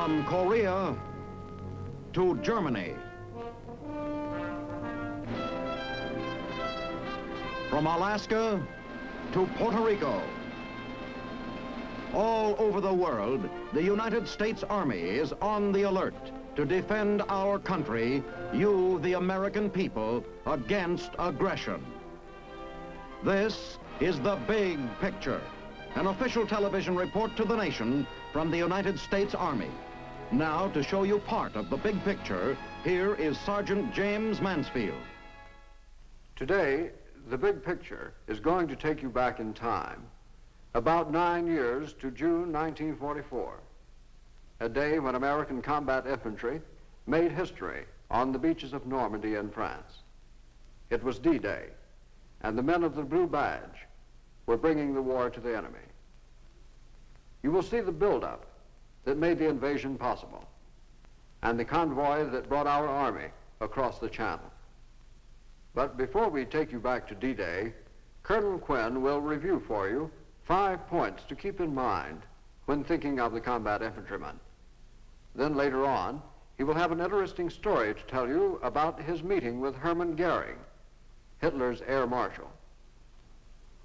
From Korea to Germany. From Alaska to Puerto Rico. All over the world, the United States Army is on the alert to defend our country, you, the American people, against aggression. This is the big picture, an official television report to the nation from the United States Army. Now, to show you part of the big picture, here is Sergeant James Mansfield. Today, the big picture is going to take you back in time, about 9 years to June 1944, a day when American combat infantry made history on the beaches of Normandy in France. It was D-Day, and the men of the blue badge were bringing the war to the enemy. You will see the buildup that made the invasion possible, and the convoy that brought our army across the channel. But before we take you back to D-Day, Colonel Quinn will review for you 5 points to keep in mind when thinking of the combat infantryman. Then later on, he will have an interesting story to tell you about his meeting with Hermann Goering, Hitler's air marshal.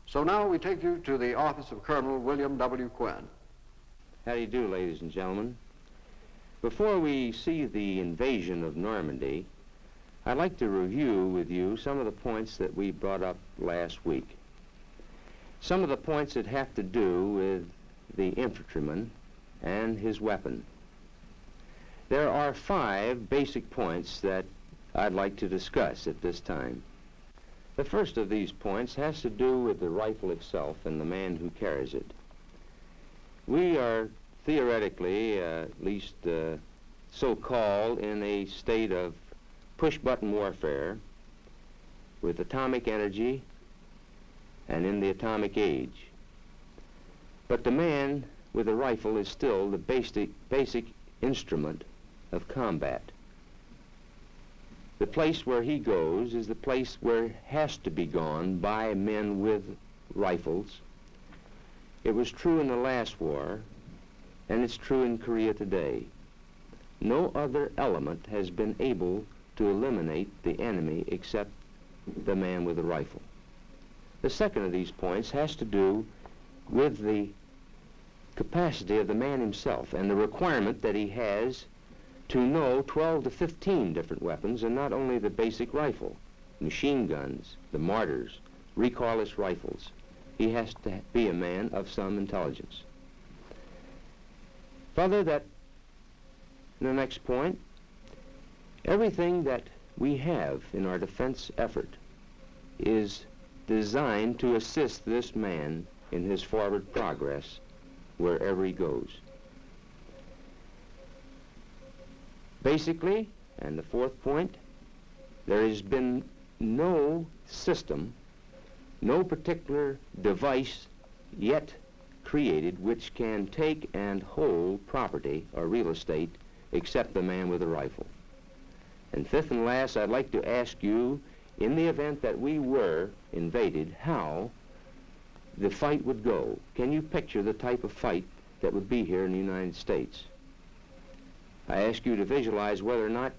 So now we take you to the office of Colonel William W. Quinn. How do you do, ladies and gentlemen? Before we see the invasion of Normandy, I'd like to review with you some of the points that we brought up last week. Some of the points that have to do with the infantryman and his weapon. There are 5 basic points that I'd like to discuss at this time. The first of these points has to do with the rifle itself and the man who carries it. We are theoretically, at least so-called, in a state of push-button warfare with atomic energy and in the atomic age. But the man with a rifle is still the basic instrument of combat. The place where he goes is the place where it has to be gone by men with rifles. It was true in the last war, and it's true in Korea today. No other element has been able to eliminate the enemy except the man with the rifle. The second of these points has to do with the capacity of the man himself and the requirement that he has to know 12 to 15 different weapons, and not only the basic rifle, machine guns, the mortars, recoilless rifles. He has to be a man of some intelligence. Further, that the next point, everything that we have in our defense effort is designed to assist this man in his forward progress wherever he goes. Basically, and the fourth point, there has been no system, no particular device yet created which can take and hold property or real estate except the man with a rifle. And fifth and last, I'd like to ask you, in the event that we were invaded, how the fight would go. Can you picture the type of fight that would be here in the United States? I ask you to visualize whether or not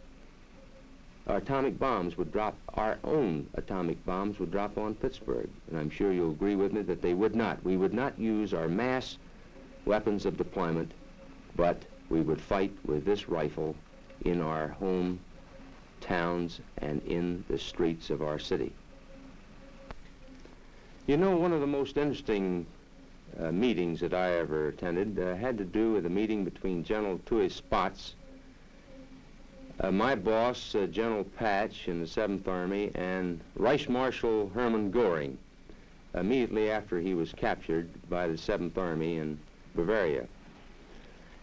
our atomic bombs would drop, our own atomic bombs would drop on Pittsburgh. And I'm sure you'll agree with me that they would not. We would not use our mass weapons of deployment, but we would fight with this rifle in our home towns and in the streets of our city. You know, one of the most interesting meetings that I ever attended had to do with a meeting between General Tui Spatz, my boss, General Patch in the 7th Army, and Reich Marshal Hermann Goering, immediately after he was captured by the 7th Army in Bavaria.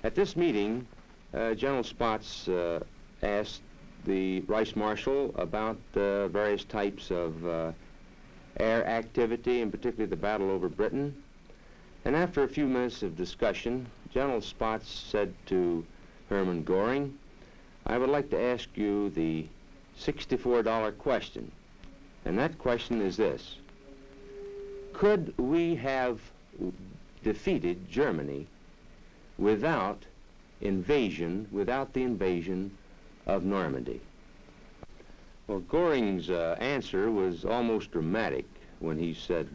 At this meeting, General Spatz asked the Reich Marshal about various types of air activity, and particularly the battle over Britain. And after a few minutes of discussion, General Spatz said to Hermann Goering, I would like to ask you the $64 question. And that question is this: could we have defeated Germany without invasion without the invasion of Normandy. Well, Goring's answer was almost dramatic when he said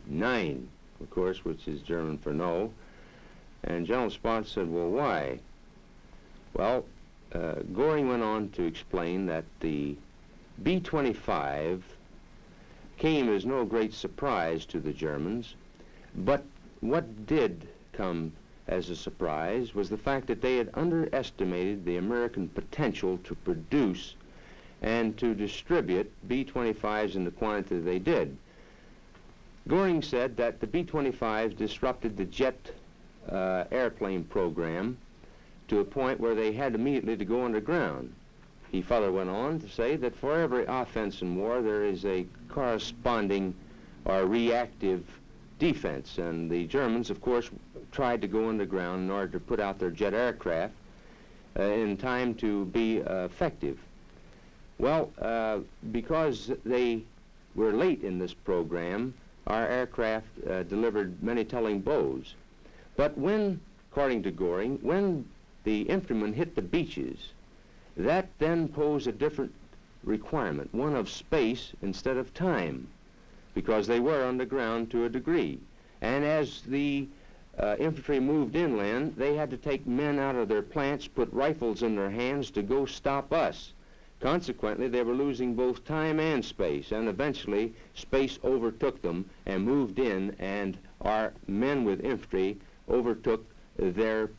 nein, of course, which is German for no. And General Spaatz said, well, why? Well, Goring went on to explain that the B-25 came as no great surprise to the Germans, but what did come as a surprise was the fact that they had underestimated the American potential to produce and to distribute B-25s in the quantity they did. Goring said that the B-25s disrupted the jet airplane program to a point where they had immediately to go underground. He further went on to say that for every offense in war there is a corresponding or reactive defense, and the Germans, of course, tried to go underground in order to put out their jet aircraft in time to be effective. Well, because they were late in this program, our aircraft delivered many telling blows. But when, according to Goring, when the infantrymen hit the beaches, that then posed a different requirement, one of space instead of time, because they were underground to a degree. And as the infantry moved inland, they had to take men out of their plants, put rifles in their hands to go stop us. Consequently, they were losing both time and space, and eventually space overtook them and moved in, and our men with infantry overtook their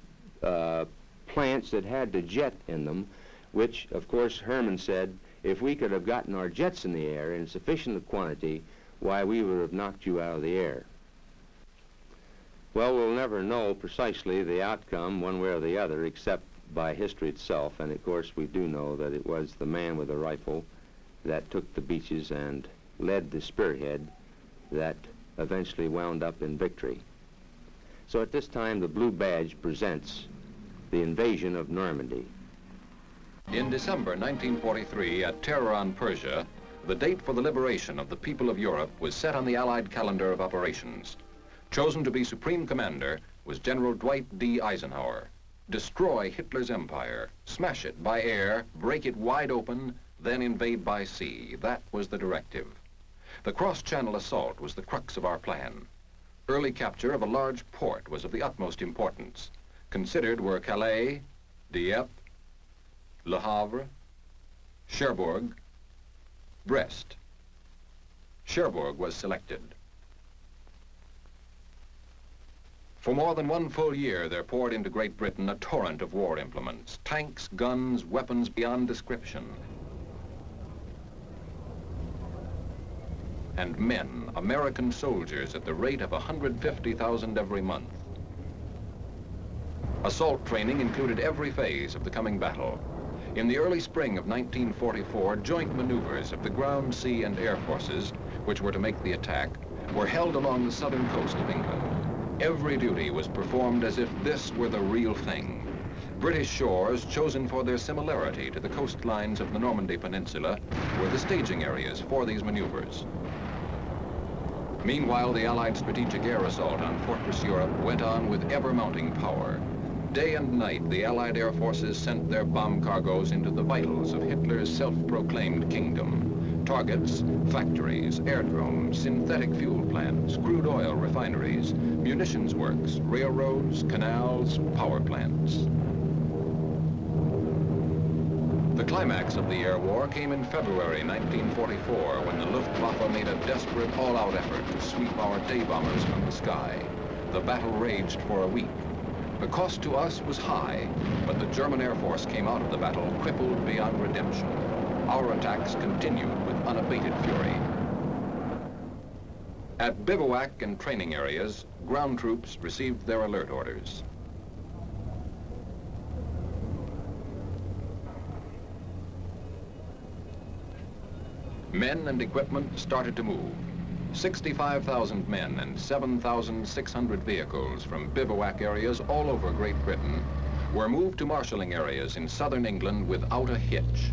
plants that had the jet in them, which, of course, Herman said, if we could have gotten our jets in the air in sufficient quantity, why, we would have knocked you out of the air. Well, we'll never know precisely the outcome one way or the other, except by history itself, and of course we do know that it was the man with the rifle that took the beaches and led the spearhead that eventually wound up in victory. So at this time, the blue badge presents the invasion of Normandy. In December 1943, at Tehran, Persia, the date for the liberation of the people of Europe was set on the Allied calendar of operations. Chosen to be Supreme Commander was General Dwight D. Eisenhower. Destroy Hitler's empire, smash it by air, break it wide open, then invade by sea. That was the directive. The cross-channel assault was the crux of our plan. Early capture of a large port was of the utmost importance. Considered were Calais, Dieppe, Le Havre, Cherbourg, Brest. Cherbourg was selected. For more than one full year, there poured into Great Britain a torrent of war implements, tanks, guns, weapons beyond description. And men, American soldiers, at the rate of 150,000 every month. Assault training included every phase of the coming battle. In the early spring of 1944, joint maneuvers of the ground, sea, and air forces, which were to make the attack, were held along the southern coast of England. Every duty was performed as if this were the real thing. British shores, chosen for their similarity to the coastlines of the Normandy Peninsula, were the staging areas for these maneuvers. Meanwhile, the Allied strategic air assault on Fortress Europe went on with ever-mounting power. Day and night, the Allied air forces sent their bomb cargoes into the vitals of Hitler's self-proclaimed kingdom. Targets, factories, airdromes, synthetic fuel plants, crude oil refineries, munitions works, railroads, canals, power plants. The climax of the air war came in February 1944, when the Luftwaffe made a desperate all-out effort to sweep our day bombers from the sky. The battle raged for a week. The cost to us was high, but the German Air Force came out of the battle crippled beyond redemption. Our attacks continued with unabated fury. At bivouac and training areas, ground troops received their alert orders. Men and equipment started to move. 65,000 men and 7,600 vehicles from bivouac areas all over Great Britain were moved to marshalling areas in southern England without a hitch.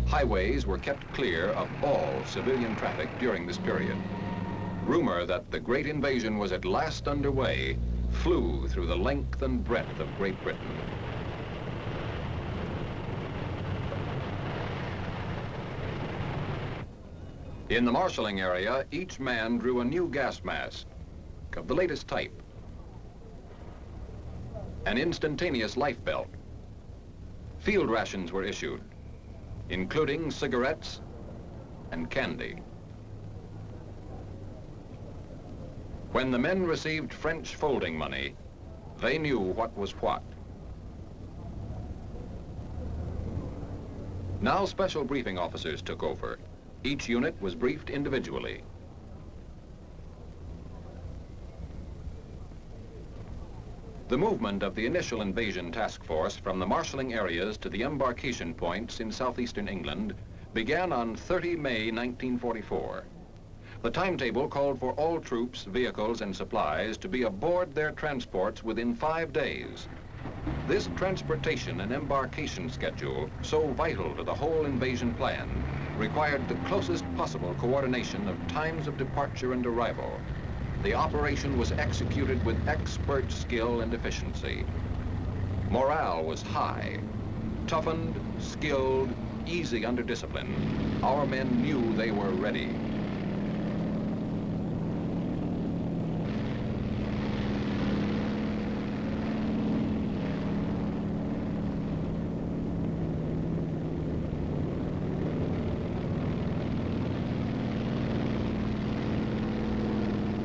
Highways were kept clear of all civilian traffic during this period. Rumor that the great invasion was at last underway flew through the length and breadth of Great Britain. In the marshalling area, each man drew a new gas mask of the latest type, an instantaneous life belt. Field rations were issued, including cigarettes and candy. When the men received French folding money, they knew what was what. Now special briefing officers took over. Each unit was briefed individually. The movement of the initial invasion task force from the marshalling areas to the embarkation points in southeastern England began on 30 May 1944. The timetable called for all troops, vehicles, and supplies to be aboard their transports within 5 days. This transportation and embarkation schedule, so vital to the whole invasion plan, required the closest possible coordination of times of departure and arrival. The operation was executed with expert skill and efficiency. Morale was high. Toughened, skilled, easy under discipline, our men knew they were ready.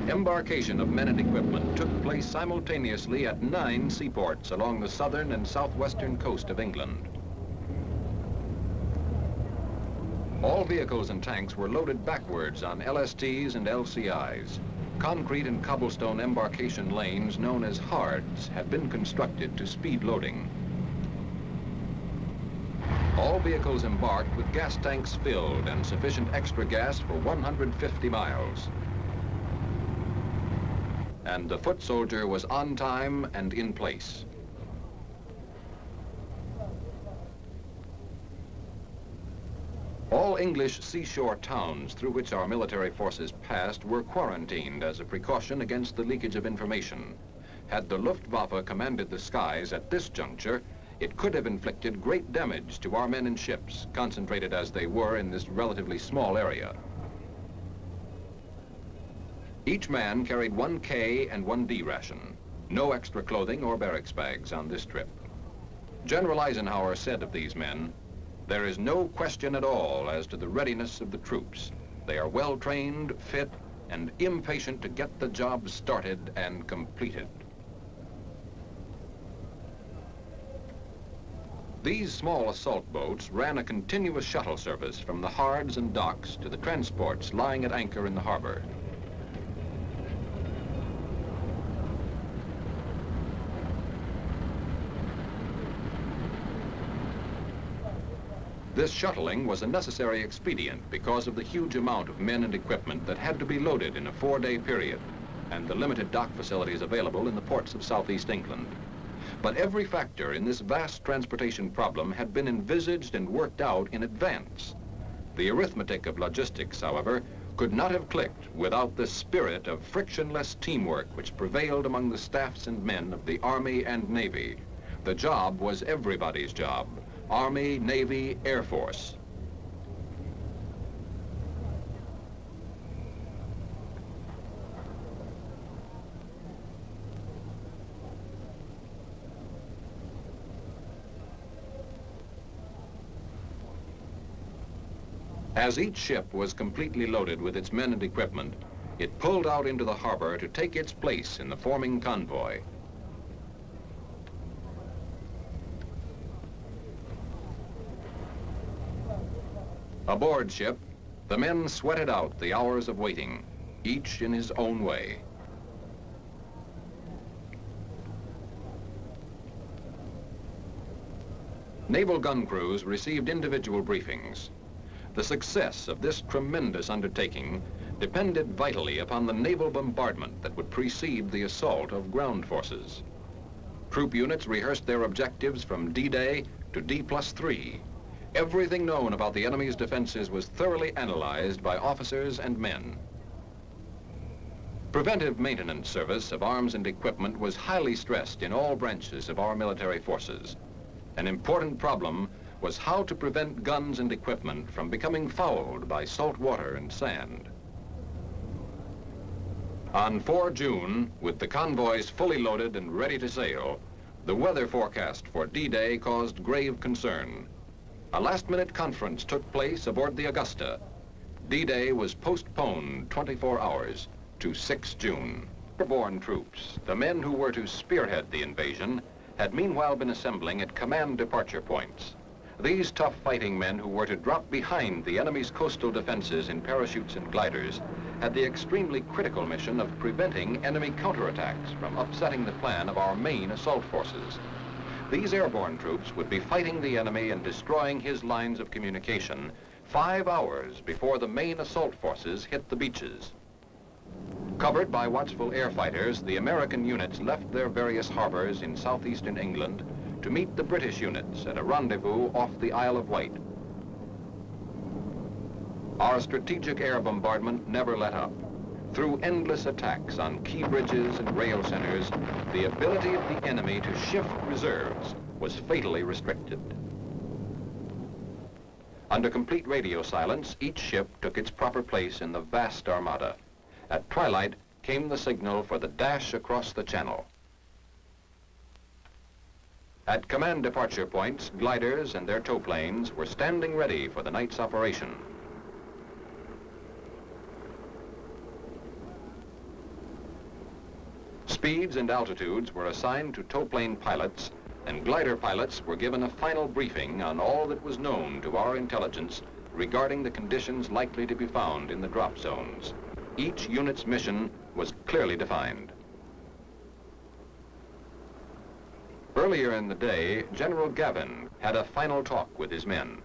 Embarkation of men and equipment took place simultaneously at 9 seaports along the southern and southwestern coast of England. All vehicles and tanks were loaded backwards on LSTs and LCIs. Concrete and cobblestone embarkation lanes known as hards had been constructed to speed loading. All vehicles embarked with gas tanks filled and sufficient extra gas for 150 miles. And the foot soldier was on time and in place. All English seashore towns through which our military forces passed were quarantined as a precaution against the leakage of information. Had the Luftwaffe commanded the skies at this juncture, it could have inflicted great damage to our men and ships, concentrated as they were in this relatively small area. Each man carried 1 K and 1 D ration. No extra clothing or barracks bags on this trip. General Eisenhower said of these men, "There is no question at all as to the readiness of the troops. They are well trained, fit, and impatient to get the job started and completed." These small assault boats ran a continuous shuttle service from the hards and docks to the transports lying at anchor in the harbor. This shuttling was a necessary expedient because of the huge amount of men and equipment that had to be loaded in a 4-day period and the limited dock facilities available in the ports of southeast England. But every factor in this vast transportation problem had been envisaged and worked out in advance. The arithmetic of logistics, however, could not have clicked without the spirit of frictionless teamwork which prevailed among the staffs and men of the Army and Navy. The job was everybody's job. Army, Navy, Air Force. As each ship was completely loaded with its men and equipment, it pulled out into the harbor to take its place in the forming convoy. Aboard ship, the men sweated out the hours of waiting, each in his own way. Naval gun crews received individual briefings. The success of this tremendous undertaking depended vitally upon the naval bombardment that would precede the assault of ground forces. Troop units rehearsed their objectives from D-Day to D+3. Everything known about the enemy's defenses was thoroughly analyzed by officers and men. Preventive maintenance service of arms and equipment was highly stressed in all branches of our military forces. An important problem was how to prevent guns and equipment from becoming fouled by salt water and sand. On 4 June, with the convoys fully loaded and ready to sail, the weather forecast for D-Day caused grave concern. A last-minute conference took place aboard the Augusta. D-Day was postponed 24 hours to 6 June. Airborne troops, the men who were to spearhead the invasion, had meanwhile been assembling at command departure points. These tough fighting men who were to drop behind the enemy's coastal defenses in parachutes and gliders had the extremely critical mission of preventing enemy counterattacks from upsetting the plan of our main assault forces. These airborne troops would be fighting the enemy and destroying his lines of communication 5 hours before the main assault forces hit the beaches. Covered by watchful air fighters, the American units left their various harbors in southeastern England to meet the British units at a rendezvous off the Isle of Wight. Our strategic air bombardment never let up. Through endless attacks on key bridges and rail centers, the ability of the enemy to shift reserves was fatally restricted. Under complete radio silence, each ship took its proper place in the vast armada. At twilight came the signal for the dash across the channel. At command departure points, gliders and their tow planes were standing ready for the night's operation. Speeds and altitudes were assigned to tow plane pilots, and glider pilots were given a final briefing on all that was known to our intelligence regarding the conditions likely to be found in the drop zones. Each unit's mission was clearly defined. Earlier in the day, General Gavin had a final talk with his men.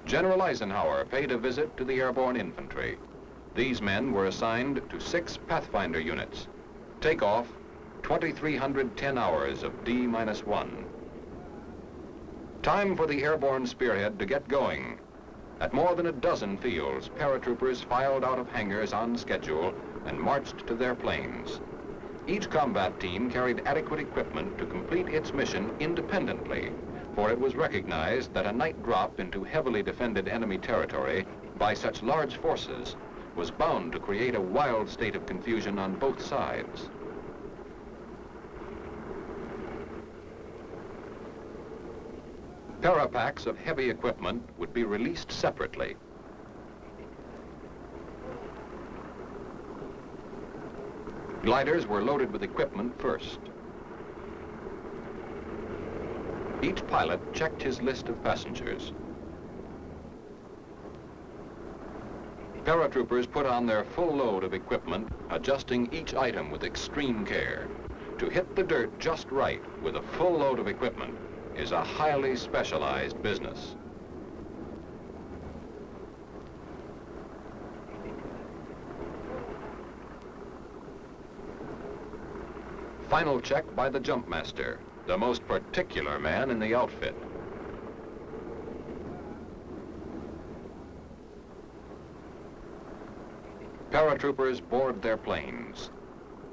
General Eisenhower paid a visit to the airborne infantry. These men were assigned to 6 Pathfinder units. Takeoff, 2,310 hours of D-1. Time for the airborne spearhead to get going. At more than a dozen fields, paratroopers filed out of hangars on schedule and marched to their planes. Each combat team carried adequate equipment to complete its mission independently, for it was recognized that a night drop into heavily defended enemy territory by such large forces was bound to create a wild state of confusion on both sides. Parapacks of heavy equipment would be released separately. Gliders were loaded with equipment first. Each pilot checked his list of passengers. Paratroopers put on their full load of equipment, adjusting each item with extreme care. To hit the dirt just right with a full load of equipment is a highly specialized business. Final check by the jump master, the most particular man in the outfit. Paratroopers board their planes.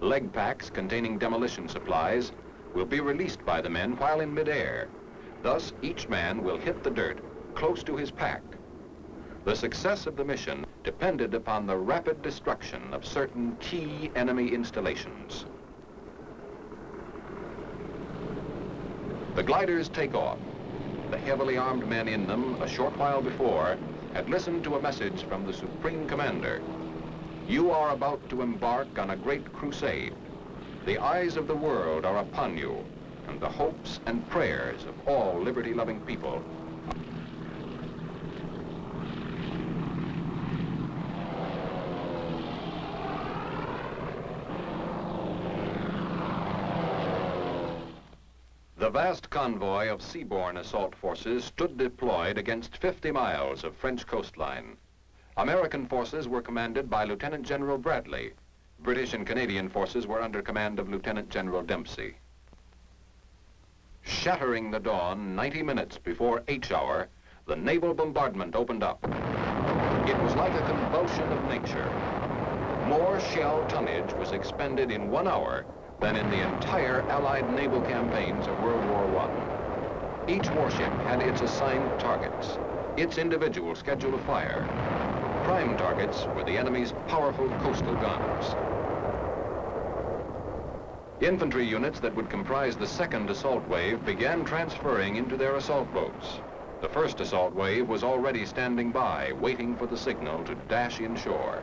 Leg packs containing demolition supplies will be released by the men while in midair. Thus, each man will hit the dirt close to his pack. The success of the mission depended upon the rapid destruction of certain key enemy installations. The gliders take off. The heavily armed men in them, a short while before, had listened to a message from the Supreme Commander. You are about to embark on a great crusade. The eyes of the world are upon you, and the hopes and prayers of all liberty-loving people. The vast convoy of seaborne assault forces stood deployed against 50 miles of French coastline. American forces were commanded by Lieutenant General Bradley. British and Canadian forces were under command of Lieutenant General Dempsey. Shattering the dawn 90 minutes before H hour, the naval bombardment opened up. It was like a convulsion of nature. More shell tonnage was expended in 1 hour than in the entire Allied naval campaigns of World War I. Each warship had its assigned targets, its individual schedule of fire. Prime targets were the enemy's powerful coastal guns. Infantry units that would comprise the second assault wave began transferring into their assault boats. The first assault wave was already standing by, waiting for the signal to dash inshore.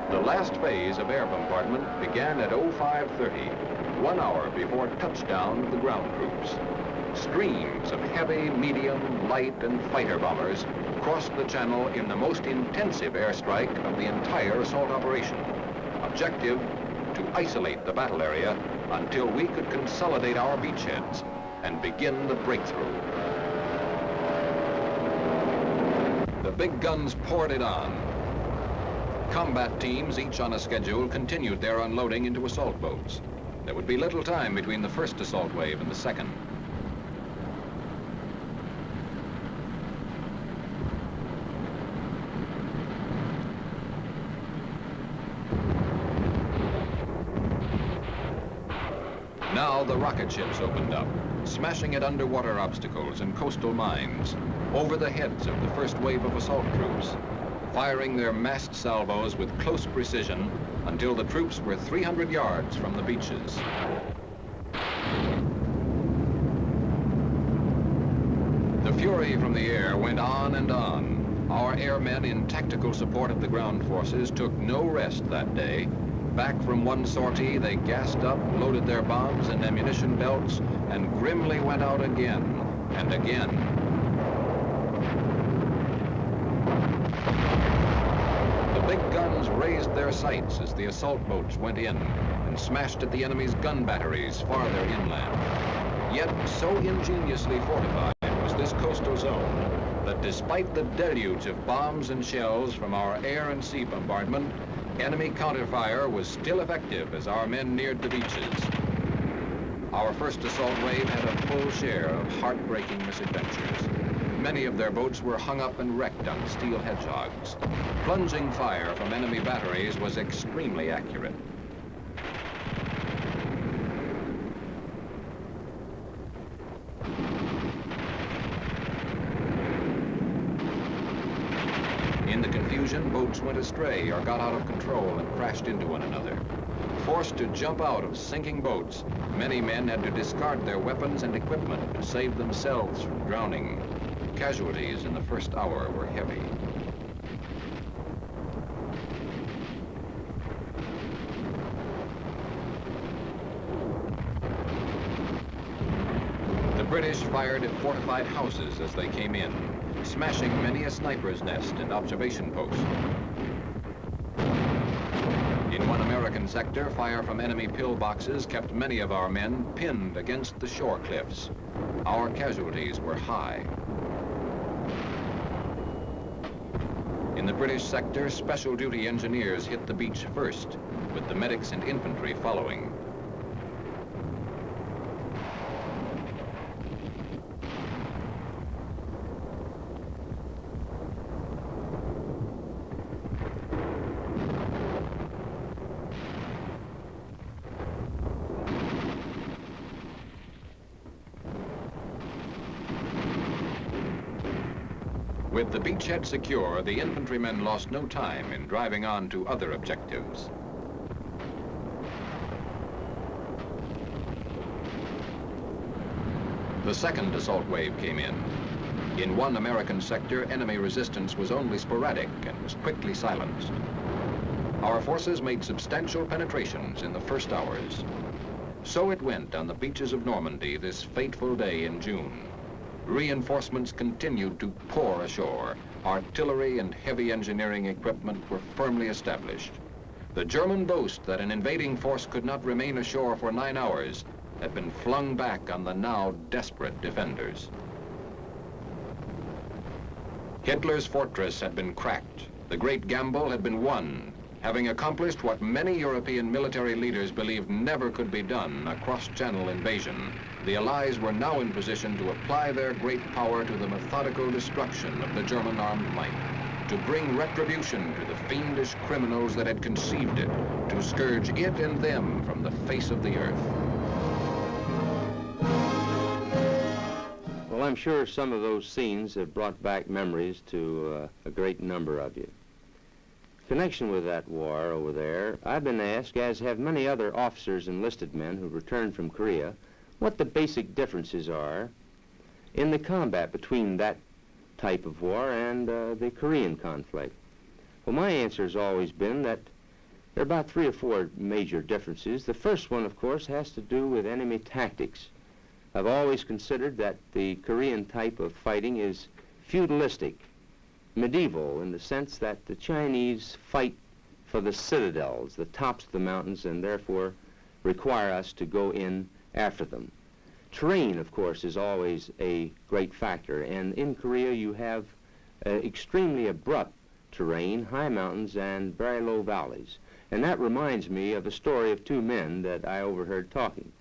The last phase of air bombardment began at 0530, 1 hour before touchdown of the ground troops. Streams of heavy, medium, light, and fighter bombers crossed the channel in the most intensive airstrike of the entire assault operation. Objective, to isolate the battle area until we could consolidate our beachheads and begin the breakthrough. The big guns poured it on. Combat teams, each on a schedule, continued their unloading into assault boats. There would be little time between the first assault wave and the second. Now the rocket ships opened up, smashing at underwater obstacles and coastal mines, over the heads of the first wave of assault troops, firing their massed salvos with close precision until the troops were 300 yards from the beaches. The fury from the air went on and on. Our airmen in tactical support of the ground forces took no rest that day. Back from one sortie, they gassed up, loaded their bombs and ammunition belts, and grimly went out again and again. The big guns raised their sights as the assault boats went in and smashed at the enemy's gun batteries farther inland. Yet so ingeniously fortified was this coastal zone that despite the deluge of bombs and shells from our air and sea bombardment, enemy counterfire was still effective as our men neared the beaches. Our first assault wave had a full share of heartbreaking misadventures. Many of their boats were hung up and wrecked on steel hedgehogs. Plunging fire from enemy batteries was extremely accurate. In the confusion, boats went astray or got out of control and crashed into one another. Forced to jump out of sinking boats, many men had to discard their weapons and equipment to save themselves from drowning. Casualties in the first hour were heavy. The British fired at fortified houses as they came in, smashing many a sniper's nest and observation post. In one American sector, fire from enemy pillboxes kept many of our men pinned against the shore cliffs. Our casualties were high. In the British sector, special duty engineers hit the beach first, with the medics and infantry following. With the beachhead secure, the infantrymen lost no time in driving on to other objectives. The second assault wave came in. In one American sector, enemy resistance was only sporadic and was quickly silenced. Our forces made substantial penetrations in the first hours. So it went on the beaches of Normandy this fateful day in June. Reinforcements continued to pour ashore. Artillery and heavy engineering equipment were firmly established. The German boast that an invading force could not remain ashore for 9 hours had been flung back on the now desperate defenders. Hitler's fortress had been cracked. The great gamble had been won. Having accomplished what many European military leaders believed never could be done, a cross-channel invasion, the Allies were now in position to apply their great power to the methodical destruction of the German armed might, to bring retribution to the fiendish criminals that had conceived it, to scourge it and them from the face of the earth. Well, I'm sure some of those scenes have brought back memories to a great number of you. In connection with that war over there, I've been asked, as have many other officers and enlisted men who returned from Korea, what the basic differences are in the combat between that type of war and the Korean conflict. Well, my answer has always been that there are about 3 or 4 major differences. The first one, of course, has to do with enemy tactics. I've always considered that the Korean type of fighting is feudalistic, medieval, in the sense that the Chinese fight for the citadels, the tops of the mountains, and therefore require us to go in after them. Terrain, of course, is always a great factor, and in Korea you have extremely abrupt terrain, high mountains and very low valleys. And that reminds me of a story of 2 men that I overheard talking.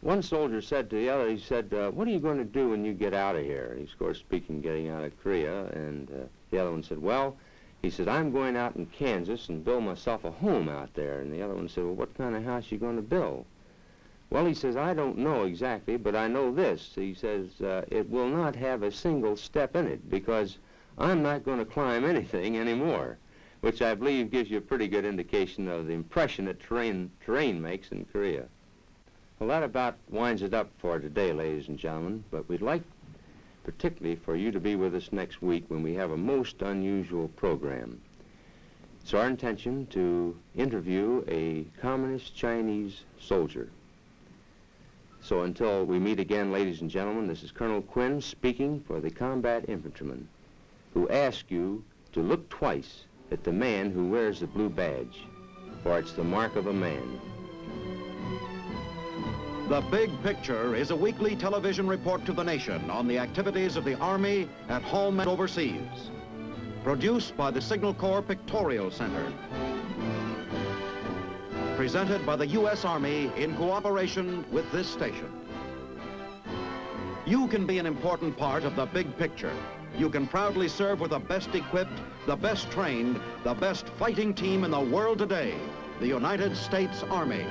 One soldier said to the other, he said, what are you going to do when you get out of here? He's, of course, speaking getting out of Korea, and the other one said, well, he said, I'm going out in Kansas and build myself a home out there. And the other one said, well, what kind of house are you going to build? Well, he says, I don't know exactly, but I know this. He says, it will not have a single step in it because I'm not going to climb anything anymore, which I believe gives you a pretty good indication of the impression that terrain makes in Korea. Well, that about winds it up for today, ladies and gentlemen, but we'd like particularly for you to be with us next week when we have a most unusual program. It's our intention to interview a communist Chinese soldier. So until we meet again, ladies and gentlemen, this is Colonel Quinn speaking for the combat infantrymen who ask you to look twice at the man who wears the blue badge, for it's the mark of a man. The Big Picture is a weekly television report to the nation on the activities of the Army at home and overseas. Produced by the Signal Corps Pictorial Center. Presented by the U.S. Army in cooperation with this station. You can be an important part of the big picture. You can proudly serve with the best equipped, the best trained, the best fighting team in the world today, the United States Army.